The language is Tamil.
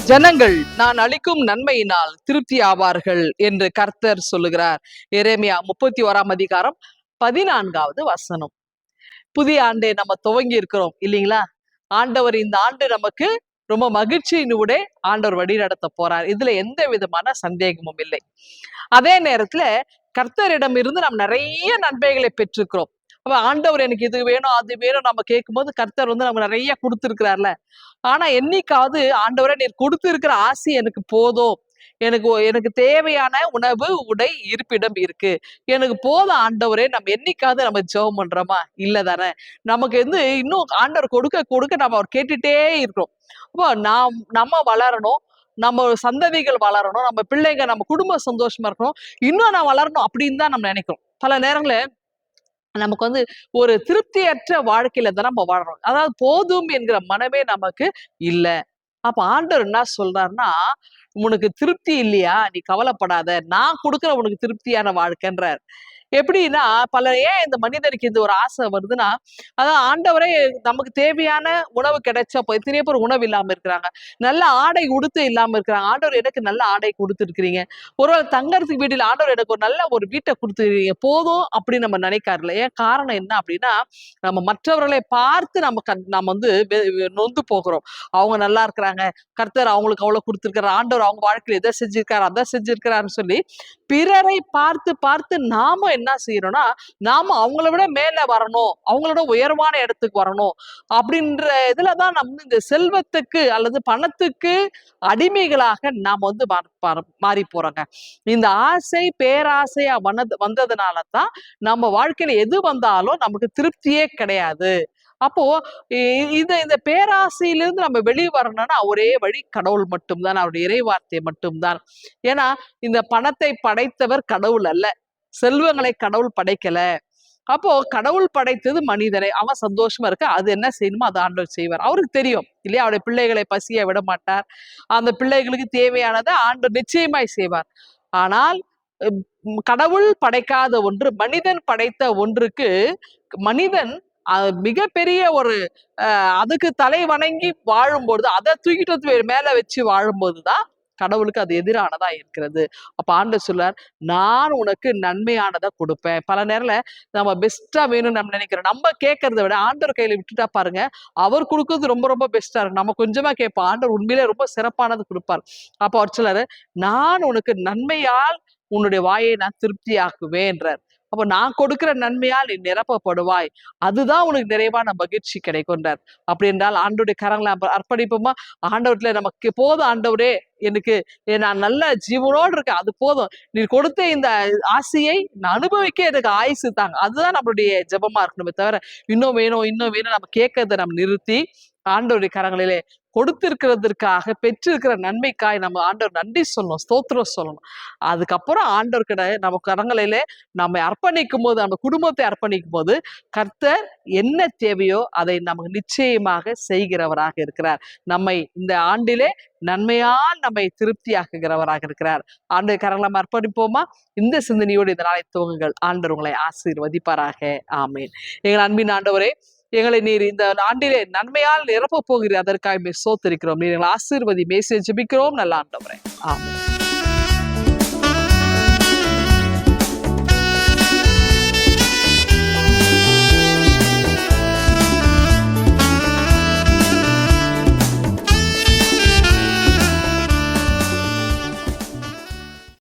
ஜனங்கள் நான் அளிக்கும் நன்மையினால் திருப்தி ஆவார்கள் என்று கர்த்தர் சொல்லுகிறார். எரேமியா 31 வசனம். புதிய ஆண்டை நம்ம துவங்கி இருக்கிறோம் இல்லைங்களா? ஆண்டவர் இந்த ஆண்டு நமக்கு ரொம்ப மகிழ்ச்சியினூட ஆண்டவர் வழி நடத்த போறார். இதுல எந்த விதமான சந்தேகமும் இல்லை. அதே நேரத்துல கர்த்தரிடம் இருந்து நாம் நிறைய நன்மைகளை பெற்றிருக்கிறோம். அப்ப ஆண்டவர் எனக்கு இது வேணும் அது வேணும் நம்ம கேட்கும்போது கர்த்தர் நமக்கு நிறைய கொடுத்திருக்கிறார்ல. ஆனா என்னைக்காவது ஆண்டவரை நீர் கொடுத்திருக்கிற ஆசி எனக்கு போதும், எனக்கு தேவையான உணவு உடை இருப்பிடம் இருக்கு, எனக்கு போதும் ஆண்டவரே, நம்ம என்னைக்காவது நம்ம ஜெபம் பண்றோமா? இல்ல தானே. நமக்கு இன்னும் ஆண்டவர் கொடுக்க கொடுக்க நம்ம அவர் கேட்டுட்டே இருக்கிறோம். அப்போ நம்ம வளரணும், நம்ம சந்ததிகள் வளரணும், நம்ம பிள்ளைங்க நம்ம குடும்பம் சந்தோஷமா இருக்கணும், இன்னும் நான் வளரணும் அப்படின்னு தான் நம்ம நினைக்கிறோம். பல நேரங்கள நமக்கு ஒரு திருப்தியற்ற வாழ்க்கையில தான் நம்ம வாழறோம். அதாவது போதும் என்கிற மனமே நமக்கு இல்ல. அப்ப ஆண்டவர் என்ன சொல்றாருன்னா, உனக்கு திருப்தி இல்லையா? நீ கவலைப்படாத. நான் கொடுக்கிற உனக்கு திருப்தியான வாழ்க்கைன்றார். எப்படின்னா, ஏன் இந்த மனிதனுக்கு இது ஒரு ஆசை வருதுன்னா, அதான் ஆண்டவரே நமக்கு தேவையான உணவு கிடைச்சப்போ எத்தனையோ பேர் உணவு இல்லாம இருக்கிறாங்க. நல்ல ஆடை உடுத்து இல்லாம இருக்கிறாங்க. ஆண்டவர் எனக்கு நல்ல ஆடை கொடுத்துருக்கிறீங்க. ஒருவேளை தங்கறதுக்கு வீட்டில் ஆண்டவர் எனக்கு ஒரு நல்ல ஒரு வீட்டை கொடுத்துருக்கீங்க. போதும் அப்படின்னு நம்ம நினைக்காருல. ஏன் காரணம் என்ன அப்படின்னா, நம்ம மற்றவர்களை பார்த்து நம்ம நொந்து போகிறோம். அவங்க நல்லா இருக்கிறாங்க, கர்த்தர் அவங்களுக்கு அவ்வளவு கொடுத்திருக்கிறார், ஆண்டவர் அவங்க வாழ்க்கையில எதை செஞ்சிருக்காரு அதை செஞ்சிருக்கிறாருன்னு சொல்லி பிறரை பார்த்து பார்த்து நாம என்ன செய்யறோம்னா, நாம அவங்கள விட மேல வரணும், அவங்களோட உயர்வான இடத்துக்கு வரணும் அப்படின்ற இதுலதான் நம்ம இந்த செல்வத்துக்கு அல்லது பணத்துக்கு அடிமைகளாக நாம மாறி போறோங்க. இந்த ஆசை பேராசையா வந்ததுனாலதான் நம்ம வாழ்க்கையில எது வந்தாலும் நமக்கு திருப்தியே கிடையாது. அப்போ இந்த பேராசையிலிருந்து நம்ம வெளியே வரணும்னா ஒரே வழி கடவுள் மட்டும்தான், அவருடைய இறைவார்த்தை மட்டும்தான். ஏன்னா இந்த பணத்தை படைத்தவர் கடவுள் அல்ல, செல்வங்களை கடவுள் படைக்கல. அப்போ கடவுள் படைத்தது மனிதனை, அவன் சந்தோஷமா இருக்க அது என்ன செய்யணுமோ அதை ஆண்டவர் செய்வார். அவருக்கு தெரியும் இல்லையா, அவருடைய பிள்ளைகளை பசிய விட மாட்டார். அந்த பிள்ளைகளுக்கு தேவையானதை ஆண்டவர் நிச்சயமாய் செய்வார். ஆனால் கடவுள் படைக்காத ஒன்று, மனிதன் படைத்த ஒன்றுக்கு மனிதன் மிகப்பெரிய ஒரு அதுக்கு தலை வணங்கி வாழும்போது, அதை தூக்கிட்டு மேல வச்சு வாழும்போதுதான் கடவுளுக்கு அது எதிரானதா இருக்கிறது. அப்ப ஆண்டவர் சொல்றார், நான் உனக்கு நன்மையானதை கொடுப்பேன். பல நேரத்துல நம்ம பெஸ்டா வேணும்னு நம்ம நினைக்கிறோம். நம்ம கேட்கறத விட ஆண்டவர் கையில விட்டுட்டா பாருங்க, அவர் கொடுக்கறது ரொம்ப ரொம்ப பெஸ்டா இருக்கும். நம்ம கொஞ்சமா கேட்போம், ஆண்டவர் உண்மையிலே ரொம்ப சிறப்பானது கொடுப்பார். அப்ப அவர் சொல்றாரு, நான் உனக்கு நன்மையால் உன்னுடைய வாயை நான் திருப்தியாக்குவேன்றார். அப்ப நான் கொடுக்கிற நன்மையால் நீ நிரப்பப்படுவாய், அதுதான் உனக்கு நிறைவான மகிழ்ச்சி கிடைக்கும்ன்றார். அப்படி என்றால் ஆண்டவருடைய கரங்களை அர்ப்பணிப்போமா? ஆண்டவர்ல நமக்கு போதும் ஆண்டவரே, எனக்கு நான் நல்ல ஜீவனோடு இருக்கேன், அது போதும், நீ கொடுத்த இந்த ஆசையை நான் அனுபவிக்க எனக்கு ஆயுசு தாங்க. அதுதான் நம்மளுடைய ஜெபமா இருக்கணுமே தவிர இன்னும் வேணும் இன்னும் வேணும் நம்ம கேட்கறத நம்ம நிறுத்தி ஆண்டவருடைய கரங்களிலே கொடுத்திருக்கிறதற்காக பெற்றிருக்கிற நன்மைக்காய் நம்ம ஆண்டவர் நன்றி சொல்லணும், ஸ்தோத்திரம் சொல்லணும். அதுக்கப்புறம் ஆண்டவர் கிட்ட நம்ம கரங்களிலே நம்ம அர்ப்பணிக்கும் போது, நம்ம குடும்பத்தை அர்ப்பணிக்கும் போது கர்த்தர் என்ன தேவையோ அதை நமக்கு நிச்சயமாக செய்கிறவராக இருக்கிறார். நம்மை இந்த ஆண்டிலே நன்மையால் நம்மை திருப்தியாக்குகிறவராக இருக்கிறார். ஆண்டு கரங்களை நம்ம அர்ப்பணிப்போமா? இந்த சிந்தனையோடு இந்த நாளை துவங்குங்கள். ஆண்டவர் உங்களை ஆசீர்வதிப்பாராக. ஆமேன். எங்கள் அன்பின் ஆண்டவரே, எங்களை நீர் இந்த ஆண்டிலே நன்மையால் நிரப்ப போகிறீர், அதற்காக ஸ்தோத்திரிக்கிறோம். நீர் எங்களை ஆசீர்வதி மேசேஜ் ஜெபிக்கிறோம் நல்ல ஆண்டவரே. ஆமென்.